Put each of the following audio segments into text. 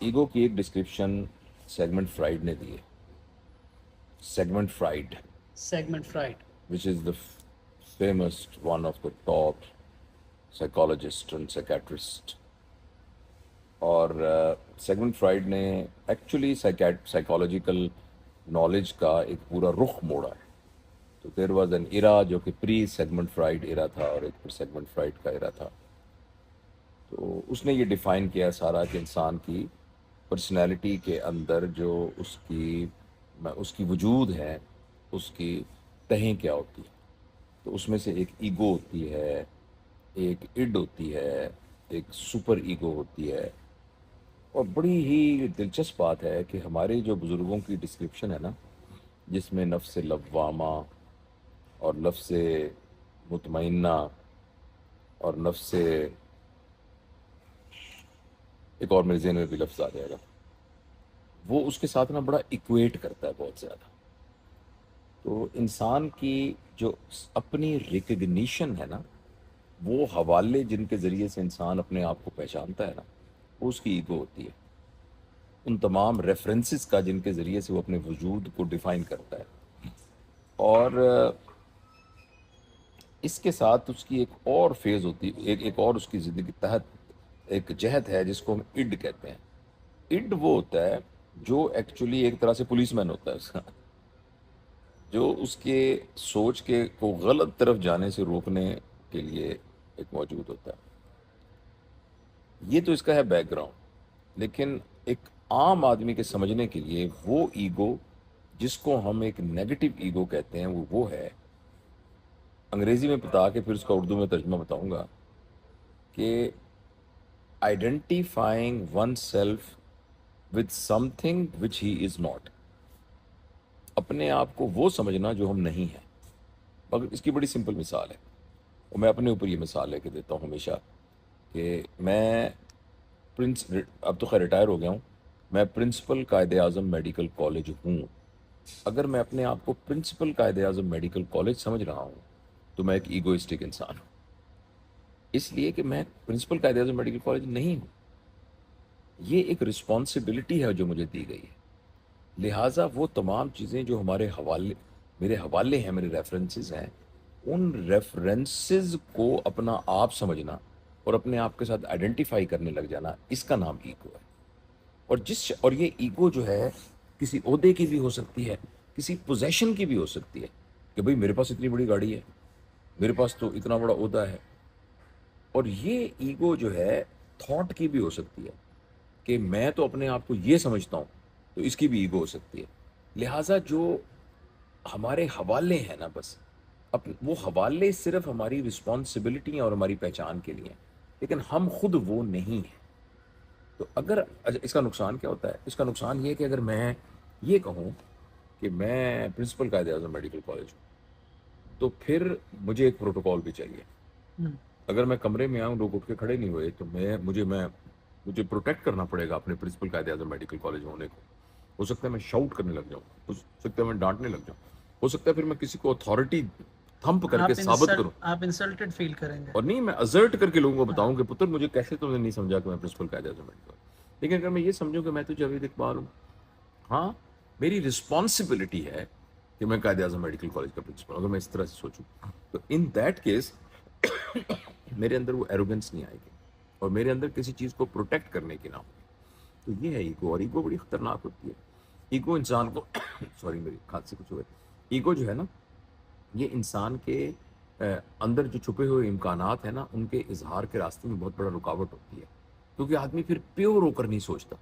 Ego کی ایک description Sigmund Freud نے دی ہے. Sigmund Freud Segment fright. which is the famous one of the top psychologist and psychiatrist. اور Sigmund Freud نے actually psychological knowledge کا ایک پورا رخ موڑا ہے. تو دیر واز این ایرا جو کہ پری سیگمنٹ فرائڈ ایرا تھا اور ایک سیگمنٹ فرائڈ کا ایرا تھا. تو اس نے یہ ڈیفائن کیا سارا کہ انسان کی پرسنالٹی کے اندر جو اس کی وجود ہے، اس کی تہیں کیا ہوتی ہے. تو اس میں سے ایک ایگو ہوتی ہے، ایک اڈ ہوتی ہے، ایک سپر ایگو ہوتی ہے. اور بڑی ہی دلچسپ بات ہے کہ ہمارے جو بزرگوں کی ڈسکرپشن ہے نا، جس میں نفس لوامہ اور نفس مطمئنہ اور نفس، ایک اور میرے ذہن میں بھی لفظ آ جائے گا، وہ اس کے ساتھ نا بڑا ایکویٹ کرتا ہے بہت زیادہ. تو انسان کی جو اپنی ریکگنیشن ہے نا، وہ حوالے جن کے ذریعے سے انسان اپنے آپ کو پہچانتا ہے نا، وہ اس کی ایگو ہوتی ہے. ان تمام ریفرنسز کا جن کے ذریعے سے وہ اپنے وجود کو ڈیفائن کرتا ہے. اور اس کے ساتھ اس کی ایک اور فیز ہوتی ہے، ایک اور اس کی زندگی تحت ایک جہت ہے جس کو ہم اڈ کہتے ہیں. اڈ وہ ہوتا ہے جو ایکچولی ایک طرح سے پولیس مین ہوتا ہے اس کا، جو اس کے سوچ کے کو غلط طرف جانے سے روکنے کے لیے ایک موجود ہوتا ہے. یہ تو اس کا ہے بیک گراؤنڈ. لیکن ایک عام آدمی کے سمجھنے کے لیے وہ ایگو جس کو ہم ایک نیگیٹو ایگو کہتے ہیں، وہ ہے، انگریزی میں بتا کے پھر اس کا اردو میں ترجمہ بتاؤں گا، کہ identifying one self with something which he is not. اپنے آپ کو وہ سمجھنا جو ہم نہیں ہیں. مگر اس کی بڑی سمپل مثال ہے، اور میں اپنے اوپر یہ مثال لے کے دیتا ہوں ہمیشہ، کہ میں اب تو خیر ریٹائر ہو گیا ہوں، میں principal Quaid Azam medical college ہوں. اگر میں اپنے آپ کو principal Quaid Azam medical college سمجھ رہا ہوں تو میں ایک ایگوئسٹک انسان ہوں، اس لیے کہ میں principal Quaid Azam medical college نہیں ہوں. یہ ایک رسپانسبلٹی ہے جو مجھے دی گئی ہے. لہٰذا وہ تمام چیزیں جو میرے حوالے ہیں، میرے ریفرنسز ہیں، ان ریفرنسز کو اپنا آپ سمجھنا اور اپنے آپ کے ساتھ آئیڈینٹیفائی کرنے لگ جانا، اس کا نام ایگو ہے. اور یہ ایگو جو ہے کسی عہدے کی بھی ہو سکتی ہے، کسی پوزیشن کی بھی ہو سکتی ہے، کہ بھئی میرے پاس اتنی بڑی گاڑی ہے، میرے پاس تو اتنا بڑا عہدہ ہے. اور یہ ایگو جو ہے تھاٹ کی بھی ہو سکتی ہے، کہ میں تو اپنے آپ کو یہ سمجھتا ہوں، تو اس کی بھی ایگو ہو سکتی ہے. لہٰذا جو ہمارے حوالے ہیں نا، بس وہ حوالے صرف ہماری رسپانسبلٹی اور ہماری پہچان کے لیے ہیں، لیکن ہم خود وہ نہیں ہیں. تو اگر اس کا نقصان کیا ہوتا ہے؟ اس کا نقصان یہ ہے کہ اگر میں یہ کہوں کہ میں principal Quaid Azam medical college ہوں، تو پھر مجھے ایک پروٹوکول بھی چاہیے. اگر میں کمرے میں آؤں، لوگ اٹھ کے کھڑے نہیں ہوئے، تو مجھے پروٹیکٹ کرنا پڑے گا اپنے principal Quaid Azam medical college ہونے کو. ہو سکتا ہے میں شاؤٹ کرنے لگ جاؤں، ہو سکتا ہے میں ڈانٹنے لگ جاؤں، ہو سکتا ہے پھر میں کسی کو اتھارٹی تھمپ کر کے ثابت کروں، آپ انسلٹڈ فیل کریں گے، اور نہیں، میں ازرٹ کر کے لوگوں کو بتاؤں کہ پتر مجھے کیسے تم نے نہیں سمجھا کہ میں principal Quaid Azam medical college. لیکن اگر میں یہ سمجھوں کہ میں تو جاوید اقبال ہوں، ہاں میری رسپانسبلٹی ہے کہ میں قائد اعظم میڈیکل کالج کا پرنسپل. اگر میں اس طرح سے سوچوں تو ان دیٹ کیس میرے اندر وہ ایروگنس نہیں آئے گی، اور میرے اندر کسی چیز کو پروٹیکٹ کرنے کی نہ ہوگی. تو یہ ہے ایگو، اور ایگو بڑی خطرناک ہوتی ہے. ایگو انسان کو سوری میری کھانسی کچھ ہوئے. ایگو جو ہے نا، یہ انسان کے اندر جو چھپے ہوئے امکانات ہیں نا، ان کے اظہار کے راستے میں بہت بڑا رکاوٹ ہوتی ہے. کیونکہ آدمی پھر پیور ہو کر نہیں سوچتا.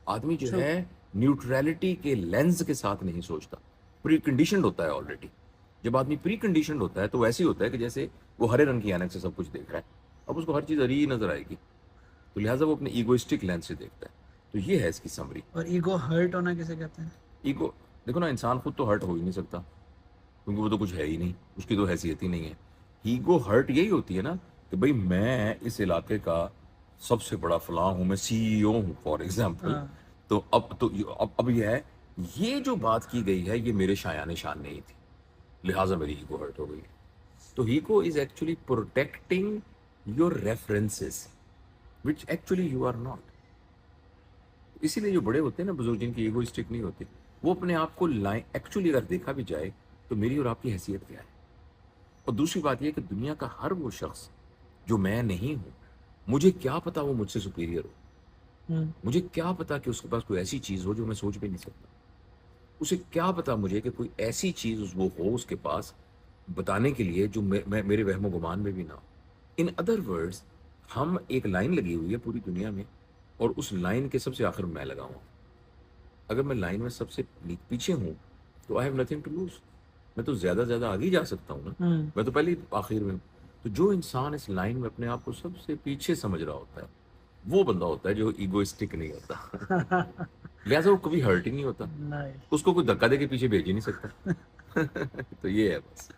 آدمی جو ہے نیوٹرلٹی کے لینز کے ساتھ نہیں سوچتا، پری کنڈیشنڈ ہوتا ہے آلریڈی. جب آدمی پری کنڈیشنڈ ہوتا ہے تو ویسے ہی ہوتا ہے کہ جیسے وہ ہرے رنگ کی اینک سے سب کچھ دیکھ رہا ہے. اب اس کو ہر چیز ہری ہی نظر آئے گی، تو لہٰذا وہ اپنے ایگوئسٹک لینز سے دیکھتا ہے. تو یہ ہے اس کی سمری. اور ایگو ہرٹ ہونا کسے کہتے ہیں؟ ایگو دیکھو نا، انسان خود تو ہرٹ ہو ہی نہیں سکتا، کیونکہ وہ تو کچھ ہے ہی نہیں، اس کی تو حیثیت ہی نہیں ہے. ایگو ہرٹ یہی ہوتی ہے نا، کہ بھئی میں اس علاقے کا سب سے بڑا فلاں ہوں، میں سی ای او ہوں فار ایگزامپل. تو اب یہ ہے، یہ جو بات کی گئی ہے یہ میرے شایان شان نہیں تھی، لہٰذا میری ایگو ہرٹ ہو گئی. تو ego is actually protecting your references which actually you are not. اسی لیے جو بڑے ہوتے ہیں نا بزرگ، جن کی ایگوئسٹک نہیں ہوتے، وہ اپنے آپ کو لائن ایکچولی اگر دیکھا بھی جائے تو میری اور آپ کی حیثیت کیا ہے. اور دوسری بات یہ کہ دنیا کا ہر وہ شخص جو میں نہیں ہوں، مجھے کیا پتا وہ مجھ سے سپیریئر ہو، مجھے کیا پتا کہ اس کے پاس کوئی ایسی چیز ہو جو میں سوچ بھی نہیں سکتا، اسے کیا پتا مجھے کہ کوئی ایسی چیز وہ ہو اس کے پاس بتانے کے لیے جو میرے وہم و گمان میں بھی نہ ہو. ان ادر ورڈز، ہم ایک لائن لگی ہوئی ہے پوری دنیا میں، اور اس لائن کے سب سے آخر میں لگا ہوں. اگر میں لائن میں سب سے پیچھے ہوں تو I have nothing to lose. میں تو زیادہ سے زیادہ آگے جا سکتا ہوں نا، میں تو پہلے ہی آخر میں ہوں. تو جو انسان اس لائن میں اپنے آپ کو سب سے پیچھے سمجھ رہا ہوتا ہے، وہ بندہ ہوتا ہے جو ایگوئسٹک نہیں ہوتا. لہٰذا وہ کبھی ہرٹ ہی نہیں ہوتا، اس کو کوئی دھکا دے کے پیچھے بھیج ہی نہیں سکتا. تو یہ ہے بس.